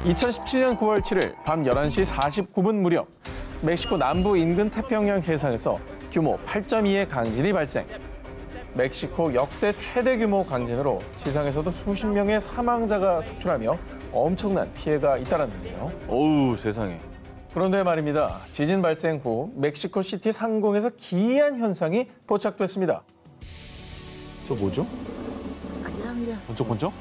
2017년 9월 7일 밤 11시 49분 무렵 멕시코 남부 인근 태평양 해상에서 규모 8.2의 강진이 발생. 멕시코 역대 최대 규모 강진으로 지상에서도 수십 명의 사망자가 속출하며 엄청난 피해가 잇따랐는데요. 어우, 세상에. 그런데 말입니다. 지진 발생 후 멕시코 시티 상공에서 기이한 현상이 포착됐습니다. 저 뭐죠? 번쩍번쩍?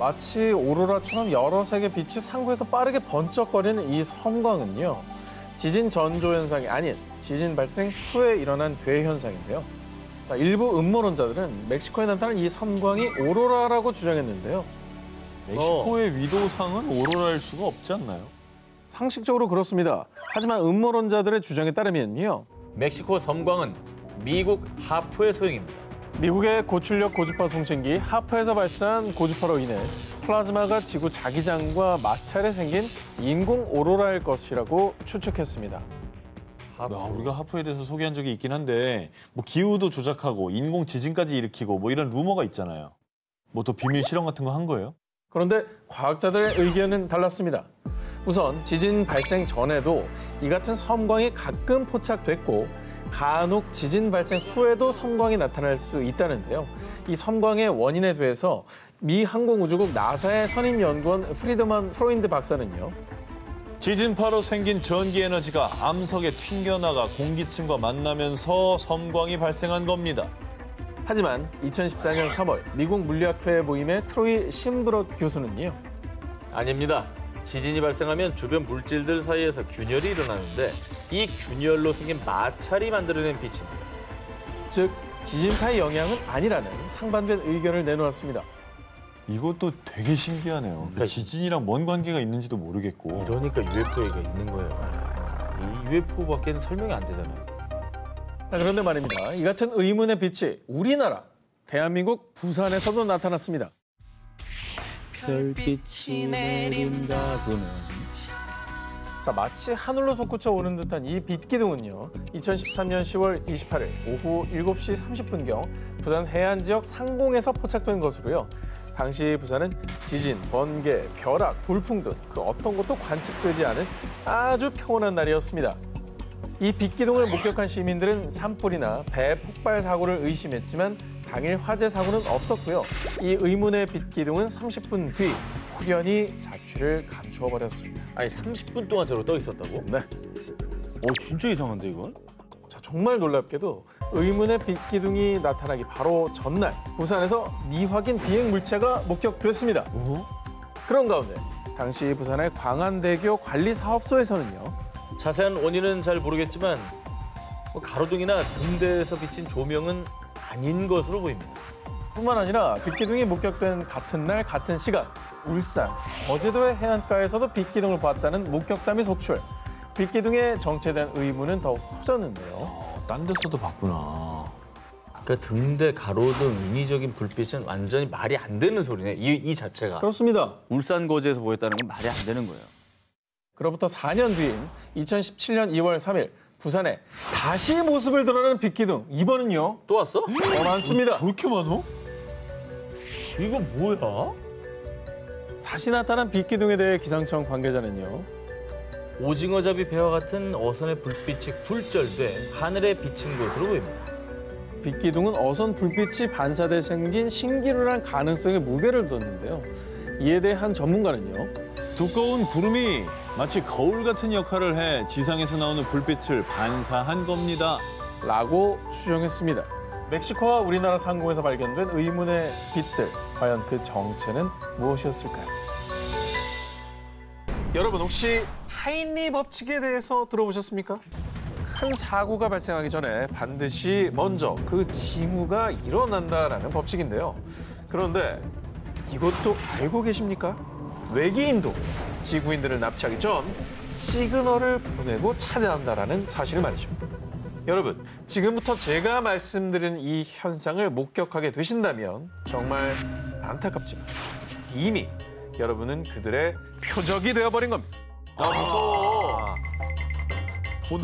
마치 오로라처럼 여러 색의 빛이 상공에서 빠르게 번쩍거리는 이 섬광은요. 지진 전조 현상이 아닌 지진 발생 후에 일어난 괴 현상인데요. 자, 일부 음모론자들은 멕시코에 나타난 이 섬광이 오로라라고 주장했는데요. 멕시코의 위도상은 오로라일 수가 없지 않나요? 상식적으로 그렇습니다. 하지만 음모론자들의 주장에 따르면요. 멕시코 섬광은 미국 하프의 소용입니다. 미국의 고출력 고주파 송신기 하프에서 발사한 고주파로 인해 플라즈마가 지구 자기장과 마찰에 생긴 인공 오로라일 것이라고 추측했습니다. 우리가 하프에 대해서 소개한 적이 있긴 한데 뭐 기후도 조작하고 인공 지진까지 일으키고 뭐 이런 루머가 있잖아요. 뭐 또 비밀 실험 같은 거 한 거예요? 그런데 과학자들의 의견은 달랐습니다. 우선 지진 발생 전에도 이 같은 섬광이 가끔 포착됐고 간혹 지진 발생 후에도 섬광이 나타날 수 있다는데요. 이 섬광의 원인에 대해서 미 항공우주국 나사의 선임 연구원 프리드먼 프로인드 박사는요. 지진파로 생긴 전기 에너지가 암석에 튕겨나가 공기층과 만나면서 섬광이 발생한 겁니다. 하지만 2014년 3월 미국 물리학회 모임의 트로이 심브럿 교수는요. 아닙니다. 지진이 발생하면 주변 물질들 사이에서 균열이 일어나는데 이 균열로 생긴 마찰이 만들어낸 빛입니다. 즉 지진파의 영향은 아니라는 상반된 의견을 내놓았습니다. 이것도 되게 신기하네요. 그러니까 지진이랑 뭔 관계가 있는지도 모르겠고. 이러니까 UFO 얘기가 있는 거예요. 이 UFO밖에는 설명이 안 되잖아요. 그런데 말입니다. 이 같은 의문의 빛이 우리나라 대한민국 부산에서도 나타났습니다. 별빛이 내린다고는. 자, 마치 하늘로 솟구쳐 오는 듯한 이 빛기둥은요. 2013년 10월 28일 오후 7시 30분경 부산 해안 지역 상공에서 포착된 것으로요. 당시 부산은 지진, 번개, 벼락, 돌풍 등 그 어떤 것도 관측되지 않은 아주 평온한 날이었습니다. 이 빛기둥을 목격한 시민들은 산불이나 배 폭발 사고를 의심했지만 당일 화재 사고는 없었고요. 이 의문의 빛기둥은 30분 뒤 확연히 자취를 감추어 버렸습니다. 아니 30분 동안 저러고 떠 있었다고? 네. 진짜 이상한데 이건? 자, 정말 놀랍게도 의문의 빛기둥이 나타나기 바로 전날 부산에서 미확인 비행 물체가 목격됐습니다. 그런 가운데 당시 부산의 광안대교 관리사업소에서는요. 자세한 원인은 잘 모르겠지만 가로등이나 등대에서 비친 조명은 아닌 것으로 보입니다. 뿐만 아니라 빛기둥이 목격된 같은 날 같은 시간 울산, 거제도의 해안가에서도 빛기둥을 봤다는 목격담이 속출. 빛기둥에 정체된 의문은 더욱 커졌는데요. 딴 데서도 봤구나. 그러니까 등대, 가로등, 인위적인 불빛은 완전히 말이 안 되는 소리네. 이 자체가. 그렇습니다. 울산 거제에서 보였다는 건 말이 안 되는 거예요. 그로부터 4년 뒤인 2017년 2월 3일 부산에 다시 모습을 드러내는 빛기둥. 이번은요. 또 왔어? 더 많습니다. 저렇게 많어? 이거 뭐야? 다시 나타난 빛기둥에 대해 기상청 관계자는요. 오징어잡이 배와 같은 어선의 불빛이 굴절돼 하늘에 비친 것으로 보입니다. 빛기둥은 어선 불빛이 반사돼 생긴 신기루란 가능성에 무게를 뒀는데요. 이에 대해 한 전문가는요. 두꺼운 구름이 마치 거울 같은 역할을 해 지상에서 나오는 불빛을 반사한 겁니다. 라고 추정했습니다. 멕시코와 우리나라 상공에서 발견된 의문의 빛들. 과연 그 정체는 무엇이었을까요? 여러분 혹시 하인리 법칙에 대해서 들어보셨습니까? 큰 사고가 발생하기 전에 반드시 먼저 그 징후가 일어난다라는 법칙인데요. 그런데 이것도 알고 계십니까? 외계인도 지구인들을 납치하기 전 시그널을 보내고 찾아온다라는 사실을 말이죠. 여러분, 지금부터 제가 말씀드린 이 현상을 목격하게 되신다면 정말 안타깝지만 이미 여러분은 그들의 표적이 되어버린 겁니다. 무서워.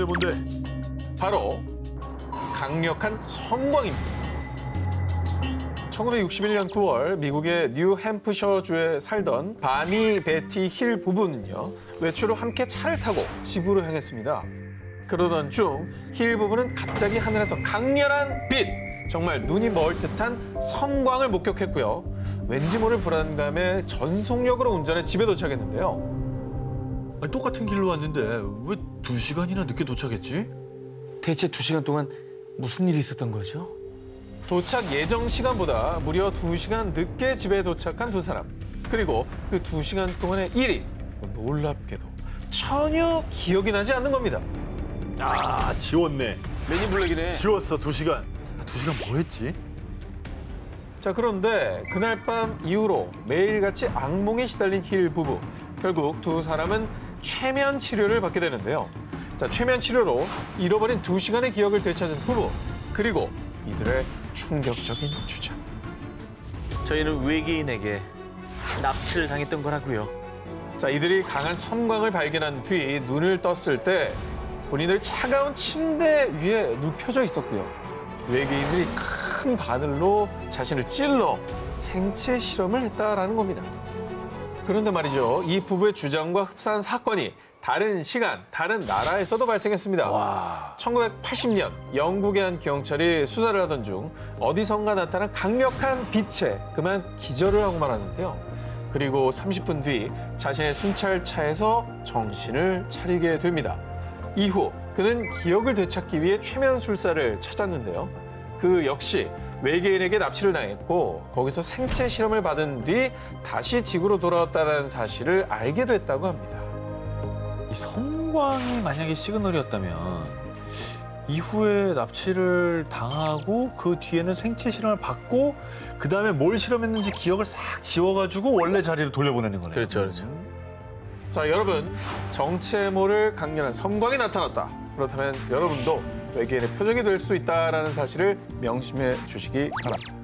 뭔데? 바로 강력한 섬광입니다. 1961년 9월 미국의 뉴햄프셔주에 살던 바니 베티 힐 부부는요. 외출 후 함께 차를 타고 집으로 향했습니다. 그러던 중 힐 부부는 갑자기 하늘에서 강렬한 빛, 정말 눈이 멀 듯한 섬광을 목격했고요. 왠지 모를 불안감에 전속력으로 운전해 집에 도착했는데요. 아니, 똑같은 길로 왔는데 왜 2시간이나 늦게 도착했지? 대체 2시간 동안 무슨 일이 있었던 거죠? 도착 예정 시간보다 무려 2시간 늦게 집에 도착한 두 사람. 그리고 그 2시간 동안의 일이 놀랍게도 전혀 기억이 나지 않는 겁니다. 아, 지웠네. 맨인 블랙이네. 지웠어, 2시간. 2시간 뭐 했지? 자, 그런데 그날 밤 이후로 매일같이 악몽에 시달린 힐 부부. 결국 두 사람은 최면 치료를 받게 되는데요. 자, 최면 치료로 잃어버린 2시간의 기억을 되찾은 부부. 그리고 이들의 충격적인 주장. 저희는 외계인에게 납치를 당했던 거라고요. 자, 이들이 강한 섬광을 발견한 뒤 눈을 떴을 때 본인들 차가운 침대 위에 눕혀져 있었고요. 외계인들이 큰 바늘로 자신을 찔러 생체 실험을 했다라는 겁니다. 그런데 말이죠. 이 부부의 주장과 흡사한 사건이 다른 시간, 다른 나라에서도 발생했습니다. 와. 1980년 영국의 한 경찰이 수사를 하던 중 어디선가 나타난 강력한 빛에 그만 기절을 하고 말았는데요. 그리고 30분 뒤 자신의 순찰차에서 정신을 차리게 됩니다. 이후 그는 기억을 되찾기 위해 최면술사를 찾았는데요. 그 역시 외계인에게 납치를 당했고 거기서 생체 실험을 받은 뒤 다시 지구로 돌아왔다는 사실을 알게 됐다고 합니다. 이 섬광이 만약에 시그널이었다면 이후에 납치를 당하고 그 뒤에는 생체 실험을 받고 그다음에 뭘 실험했는지 기억을 싹 지워가지고 원래 자리로 돌려보내는 거네요. 그렇죠, 그렇죠. 자, 여러분, 정체 모를 강렬한 섬광이 나타났다. 그렇다면 여러분도 외계인의 표적이 될 수 있다는 사실을 명심해 주시기 바랍니다.